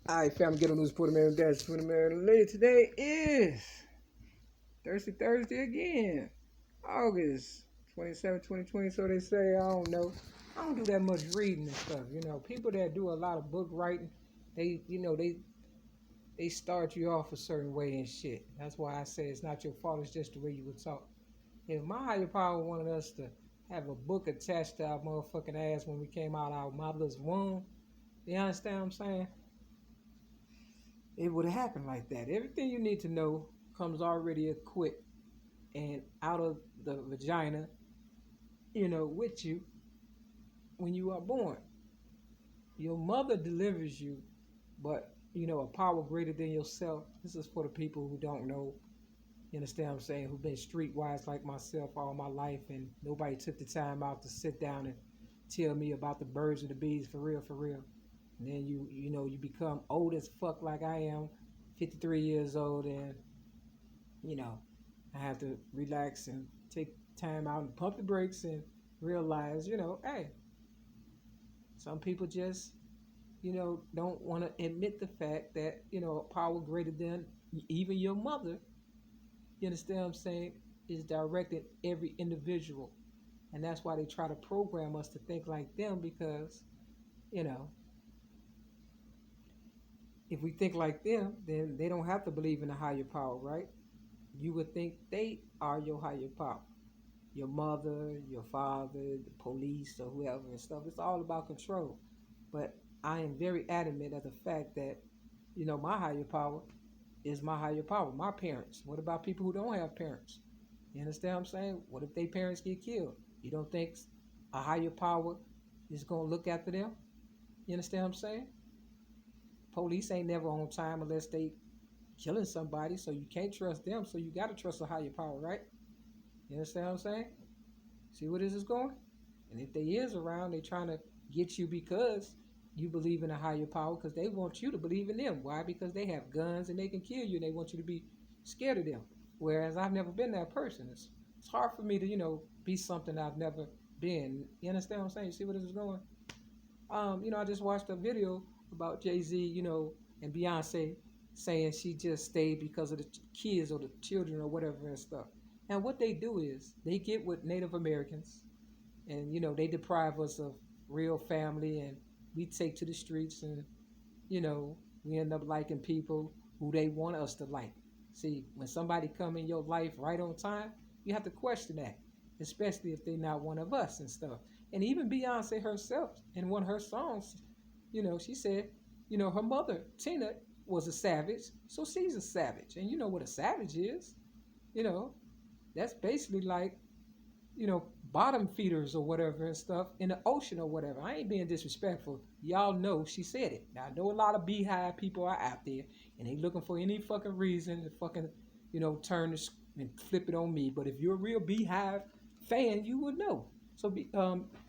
Alright, fam, get on news for the man. That's for the man. Later today is Thursday again. August 27, 2020. So they say, I don't know. I don't do that much reading and stuff. People that do a lot of book writing, they start you off a certain way and shit. That's why I say it's not your fault, it's just the way you would talk. If my higher power wanted us to have a book attached to our motherfucking ass when we came out of our mother's womb, you understand what I'm saying? It would have happened like that. Everything you need to know comes already equipped and out of the vagina, with you when you are born. Your mother delivers you, but a power greater than yourself. This is for the people who don't know. You understand what I'm saying? Who've been streetwise like myself all my life, and nobody took the time out to sit down and tell me about the birds and the bees for real, for real. And then you become old as fuck like I am, 53 years old, and you know I have to relax and take time out and pump the brakes and realize, hey, some people just, don't want to admit the fact that, a power greater than even your mother, you understand what I'm saying, is directing every individual. And that's why they try to program us to think like them because, you know, if we think like them, then they don't have to believe in a higher power, right? You would think they are your higher power. Your mother, your father, the police, or whoever and stuff. It's all about control. But I am very adamant of the fact that, my higher power is my higher power. My parents. What about people who don't have parents? You understand what I'm saying? What if their parents get killed? You don't think a higher power is going to look after them? You understand what I'm saying? Police ain't never on time unless they killing somebody, so you can't trust them. So you got to trust a higher power, right? You understand what I'm saying? See where this is going? And if they is around, they trying to get you because you believe in a higher power because they want you to believe in them. Why? Because they have guns and they can kill you and they want you to be scared of them. Whereas I've never been that person. It's hard for me to, be something I've never been. You understand what I'm saying? You see where this is going? I just watched a video about Jay-Z, and Beyonce saying she just stayed because of the kids or the children or whatever and stuff. And what they do is they get with Native Americans and they deprive us of real family and we take to the streets and we end up liking people who they want us to like. See, when somebody come in your life right on time, you have to question that, especially if they're not one of us and stuff. And even Beyonce herself in one of her songs, she said, her mother Tina was a savage, so she's a savage. And you know what a savage is? You know, that's basically like bottom feeders or whatever and stuff in the ocean or whatever. I ain't being disrespectful. Y'all know she said it. Now I know a lot of beehive people are out there and they looking for any fucking reason to fucking, turn this and flip it on me. But if you're a real beehive fan, you would know. So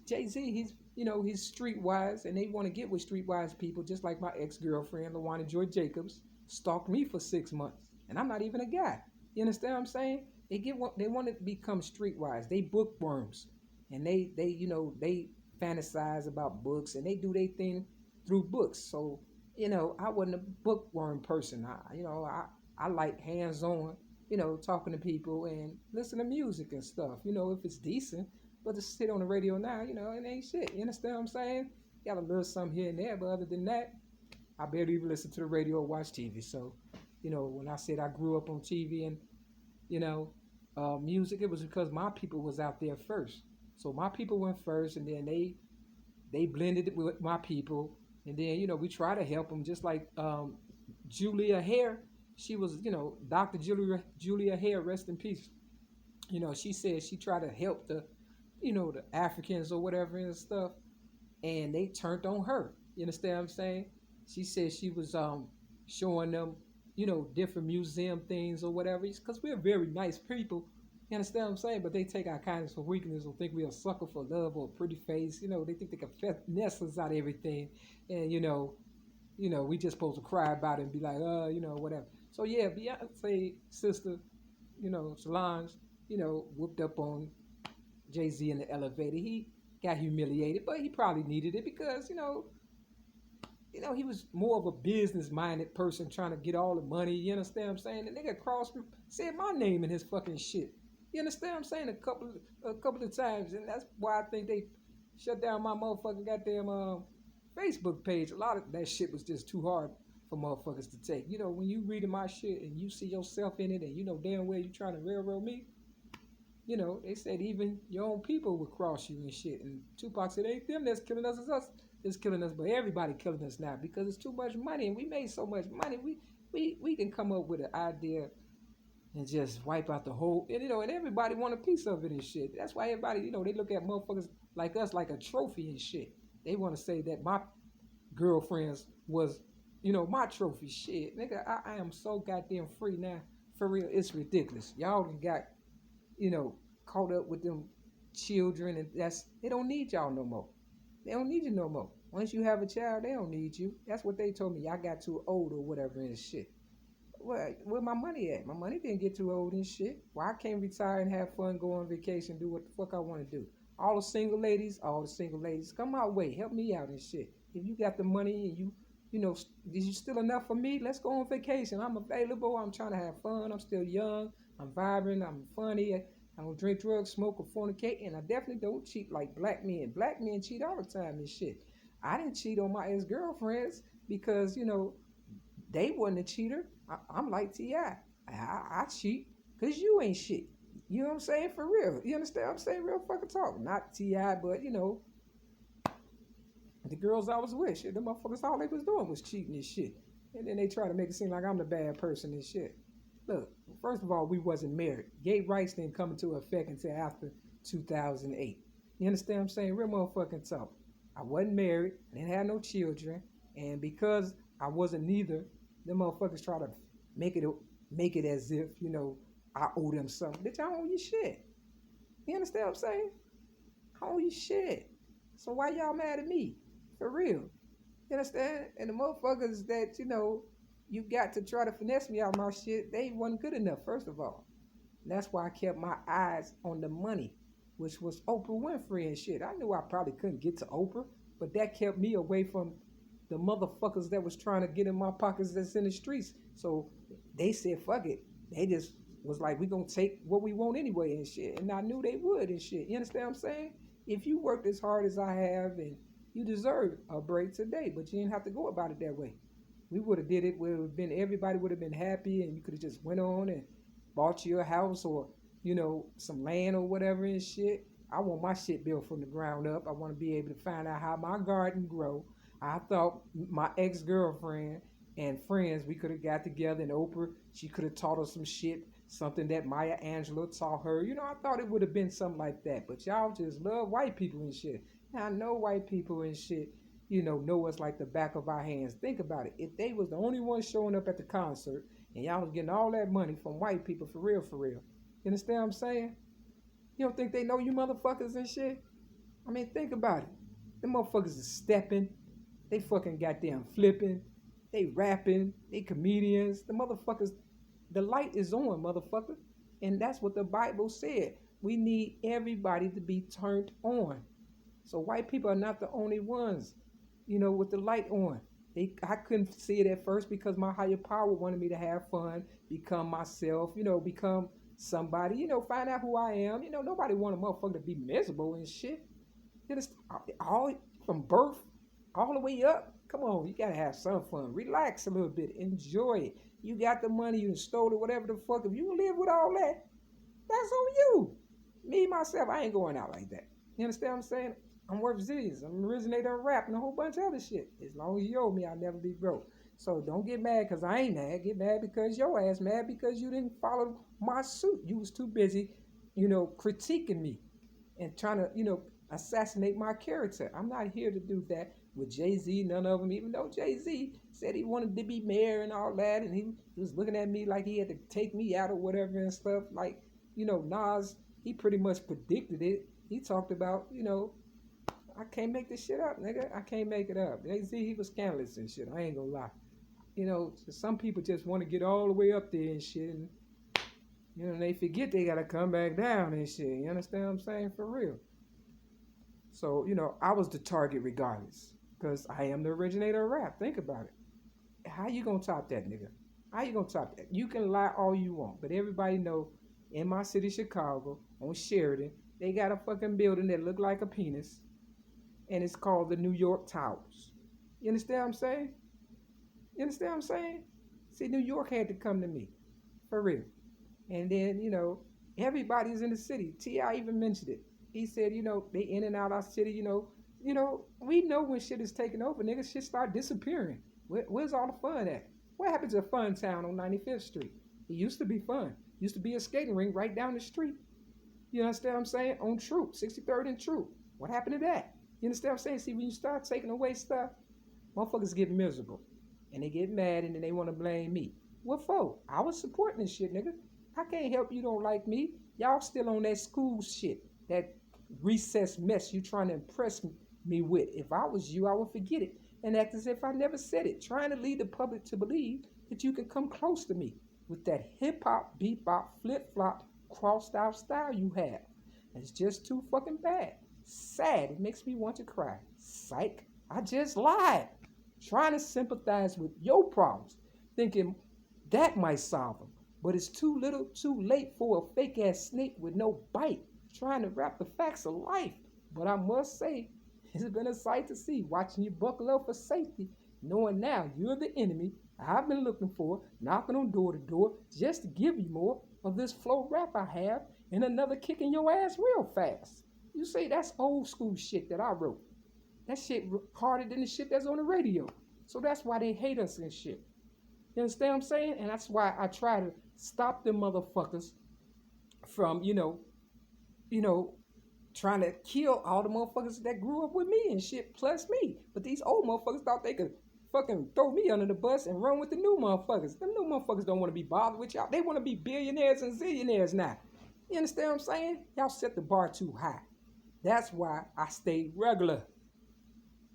Jay-Z, he's streetwise and they want to get with streetwise people, just like my ex-girlfriend, LaWanda Joy Jacobs, stalked me for 6 months. And I'm not even a guy. You understand what I'm saying? They want to become streetwise. They bookworms, and they fantasize about books and they do their thing through books. So I wasn't a bookworm person. I like hands on, talking to people and listen to music and stuff. If it's decent, but to sit on the radio now, it ain't shit. You understand what I'm saying? Got a little something here and there, but other than that, I barely even listen to the radio or watch TV. So, when I said I grew up on TV and you know, music, it was because my people was out there first. So my people went first, and then they blended it with my people, and then we try to help them, just like Julia Hare. She was, Dr. Julia Hare, rest in peace. She said she tried to help the Africans or whatever and stuff, and they turned on her. You understand what I'm saying? She said she was showing them, different museum things or whatever, because we're very nice people. You understand what I'm saying? But they take our kindness for weakness or think we're a sucker for love or a pretty face. They think they can finesse us out of everything. And, we just supposed to cry about it and be like, whatever. So, yeah, Beyonce sister, Solange, whooped up on Jay-Z in the elevator. He got humiliated, but he probably needed it because, He was more of a business minded person trying to get all the money. You understand what I'm saying? The nigga crossed said my name in his fucking shit. You understand what I'm saying? A couple of times, and that's why I think they shut down my motherfucking goddamn Facebook page. A lot of that shit was just too hard for motherfuckers to take. When you reading my shit and you see yourself in it, and you know damn well you trying to railroad me. They said even your own people would cross you and shit. And Tupac said, ain't them that's killing us, it's us that's killing us. But everybody killing us now because it's too much money and we made so much money. We can come up with an idea and just wipe out the whole, and everybody want a piece of it and shit. That's why everybody, they look at motherfuckers like us like a trophy and shit. They want to say that my girlfriends was, my trophy. Shit, nigga, I am so goddamn free now. For real, it's ridiculous. Y'all got you know, caught up with them children, and they don't need y'all no more. They don't need you no more. Once you have a child, they don't need you. That's what they told me. I got too old or whatever and shit. Where my money at? My money didn't get too old and shit. Why I can't retire and have fun, go on vacation, do what the fuck I want to do? All the single ladies, come my way, help me out and shit. If you got the money and is you still enough for me? Let's go on vacation. I'm available. I'm trying to have fun. I'm still young. I'm vibrant. I'm funny. I don't drink drugs, smoke, or fornicate, and I definitely don't cheat like black men. Black men cheat all the time and shit. I didn't cheat on my ex-girlfriends because, they wasn't a cheater. I'm like T.I. I cheat because you ain't shit. You know what I'm saying? For real. You understand what I'm saying? Real fucking talk. Not T.I., but, the girls I was with, shit, the motherfuckers, all they was doing was cheating and shit. And then they try to make it seem like I'm the bad person and shit. Look, first of all, we wasn't married. Gay rights didn't come into effect until after 2008. You understand what I'm saying? Real motherfucking talk. I wasn't married. I didn't have no children. And because I wasn't neither, them motherfuckers try to make it as if, I owe them something. Bitch, I owe you shit. You understand what I'm saying? I owe you shit. So why y'all mad at me? For real. You understand? And the motherfuckers that, you got to try to finesse me out of my shit, they wasn't good enough, first of all. And that's why I kept my eyes on the money, which was Oprah Winfrey and shit. I knew I probably couldn't get to Oprah, but that kept me away from the motherfuckers that was trying to get in my pockets that's in the streets. So they said, fuck it. They just was like, we gonna take what we want anyway and shit. And I knew they would and shit. You understand what I'm saying? If you worked as hard as I have, and you deserve a break today, but you didn't have to go about it that way. We would have did it where everybody would have been happy, and you could have just went on and bought you a house or, some land or whatever and shit. I want my shit built from the ground up. I want to be able to find out how my garden grow. I thought my ex-girlfriend and friends, we could have got together, and Oprah, she could have taught us some shit, something that Maya Angelou taught her. I thought it would have been something like that. But y'all just love white people and shit. Now, I know white people and shit, know us like the back of our hands. Think about it. If they was the only ones showing up at the concert and y'all was getting all that money from white people, for real, you understand what I'm saying? You don't think they know you motherfuckers and shit? I mean, think about it. Them motherfuckers is stepping. They fucking goddamn flipping. They rapping. They comedians. The motherfuckers, the light is on, motherfucker. And that's what the Bible said. We need everybody to be turned on. So white people are not the only ones, with the light on. I couldn't see it at first because my higher power wanted me to have fun, become myself, become somebody, find out who I am. Nobody want a motherfucker to be miserable and shit. All from birth all the way up. Come on, you gotta have some fun. Relax a little bit. Enjoy it. You got the money, you stole it, whatever the fuck. If you live with all that, that's on you. Me, myself, I ain't going out like that. You understand what I'm saying? I'm worth zillions. I'm an originator of rap and a whole bunch of other shit. As long as you owe me, I'll never be broke. So don't get mad because I ain't mad. Get mad because your ass mad because you didn't follow my suit. You was too busy, critiquing me and trying to, assassinate my character. I'm not here to do that with Jay-Z, none of them, even though Jay-Z said he wanted to be mayor and all that, and he was looking at me like he had to take me out or whatever and stuff. Like, Nas, he pretty much predicted it. He talked about, I can't make this shit up, nigga. I can't make it up. Jay-Z, he was scandalous and shit. I ain't gonna lie. Some people just want to get all the way up there and shit, and they forget they gotta come back down and shit. You understand what I'm saying? For real. So, I was the target regardless. Because I am the originator of rap. Think about it. How you gonna top that, nigga? How you gonna top that? You can lie all you want, but everybody know in my city, Chicago, on Sheridan, they got a fucking building that look like a penis, and it's called the New York Towers. You understand what I'm saying? You understand what I'm saying? See, New York had to come to me, for real. And then, everybody's in the city. T.I. even mentioned it. He said, they in and out our city, we know when shit is taking over, niggas, shit start disappearing. Where's all the fun at? What happened to Fun Town on 95th Street? It used to be fun. Used to be a skating ring right down the street. You understand what I'm saying? On Troop, 63rd and Troop. What happened to that? You understand what I'm saying? See, when you start taking away stuff, motherfuckers get miserable. And they get mad and then they want to blame me. What for? I was supporting this shit, nigga. I can't help you don't like me. Y'all still on that school shit. That recess mess you trying to impress me with. If I was you, I would forget it and act as if I never said it. Trying to lead the public to believe that you can come close to me with that hip-hop, bebop, flip-flop, crossed-out style you have. It's just too fucking bad. Sad. It makes me want to cry. Psych. I just lied. Trying to sympathize with your problems, thinking that might solve them. But it's too little, too late for a fake-ass snake with no bite, trying to wrap the facts of life. But I must say, it's been a sight to see, watching you buckle up for safety, knowing now you're the enemy I've been looking for, knocking on door to door, just to give you more of this flow rap I have, and another kicking your ass real fast. You say that's old school shit that I wrote. That shit harder than the shit that's on the radio. So that's why they hate us and shit. You understand what I'm saying? And that's why I try to stop them motherfuckers from, trying to kill all the motherfuckers that grew up with me and shit, plus me. But these old motherfuckers thought they could fucking throw me under the bus and run with the new motherfuckers. Them new motherfuckers don't want to be bothered with y'all. They want to be billionaires and zillionaires now. You understand what I'm saying? Y'all set the bar too high. That's why I stay regular.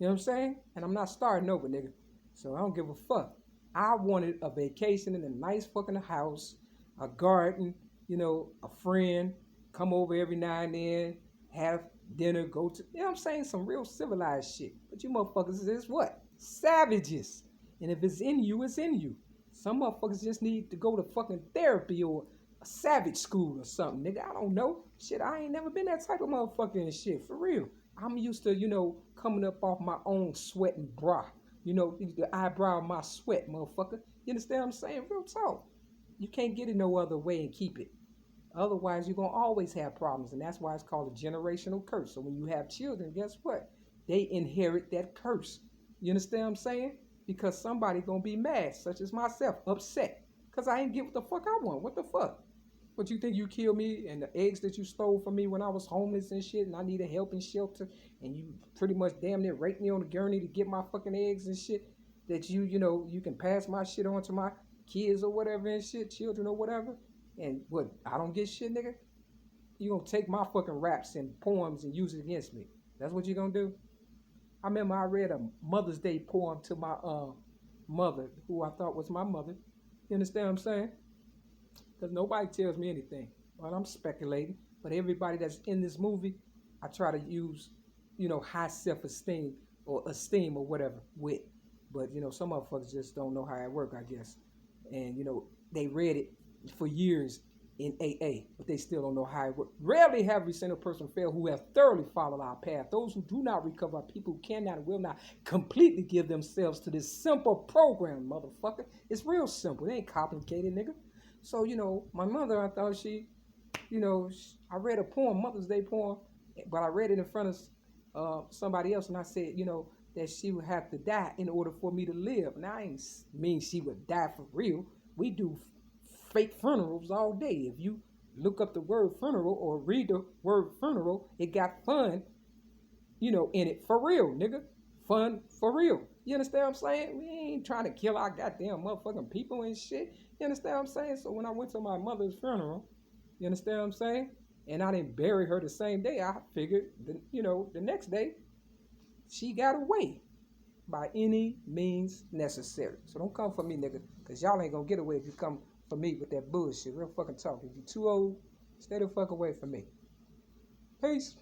You know what I'm saying? And I'm not starting over, nigga. So I don't give a fuck. I wanted a vacation in a nice fucking house, a garden, a friend, come over every now and then, have dinner, go to, you know what I'm saying? Some real civilized shit. But you motherfuckers is what? Savages. And if it's in you, it's in you. Some motherfuckers just need to go to fucking therapy or a savage school or something, nigga. I don't know. Shit, I ain't never been that type of motherfucker and shit, for real. I'm used to, coming up off my own sweat and bra. The eyebrow of my sweat, motherfucker. You understand what I'm saying? Real talk. You can't get it no other way and keep it. Otherwise, you're going to always have problems. And that's why it's called a generational curse. So when you have children, guess what? They inherit that curse. You understand what I'm saying? Because somebody going to be mad, such as myself, upset. Because I ain't get what the fuck I want. What the fuck? But you think you killed me and the eggs that you stole from me when I was homeless and shit and I needed help and shelter and you pretty much damn near raped me on the gurney to get my fucking eggs and shit that you can pass my shit on to my kids or whatever and shit, children or whatever. And what, I don't get shit, nigga? You gonna take my fucking raps and poems and use it against me. That's what you gonna do? I remember I read a Mother's Day poem to my mother, who I thought was my mother. You understand what I'm saying? Because nobody tells me anything. Well, I'm speculating. But everybody that's in this movie, I try to use, high self-esteem or esteem or whatever with. But, some motherfuckers just don't know how it works, I guess. And, they read it for years in AA, but they still don't know how it works. Rarely have we seen a person fail who have thoroughly followed our path. Those who do not recover are people who cannot and will not completely give themselves to this simple program, motherfucker. It's real simple. It ain't complicated, nigga. So, my mother, I thought I read a poem, Mother's Day poem, but I read it in front of somebody else, and I said, that she would have to die in order for me to live. Now, I ain't mean she would die for real. We do fake funerals all day. If you look up the word funeral or read the word funeral, it got fun, in it for real, nigga. Fun for real. You understand what I'm saying? We ain't trying to kill our goddamn motherfucking people and shit. You understand what I'm saying? So when I went to my mother's funeral, you understand what I'm saying? And I didn't bury her the same day. I figured, the next day, she got away by any means necessary. So don't come for me, nigga, because y'all ain't gonna get away if you come for me with that bullshit. Real fucking talk. If you too old, stay the fuck away from me. Peace.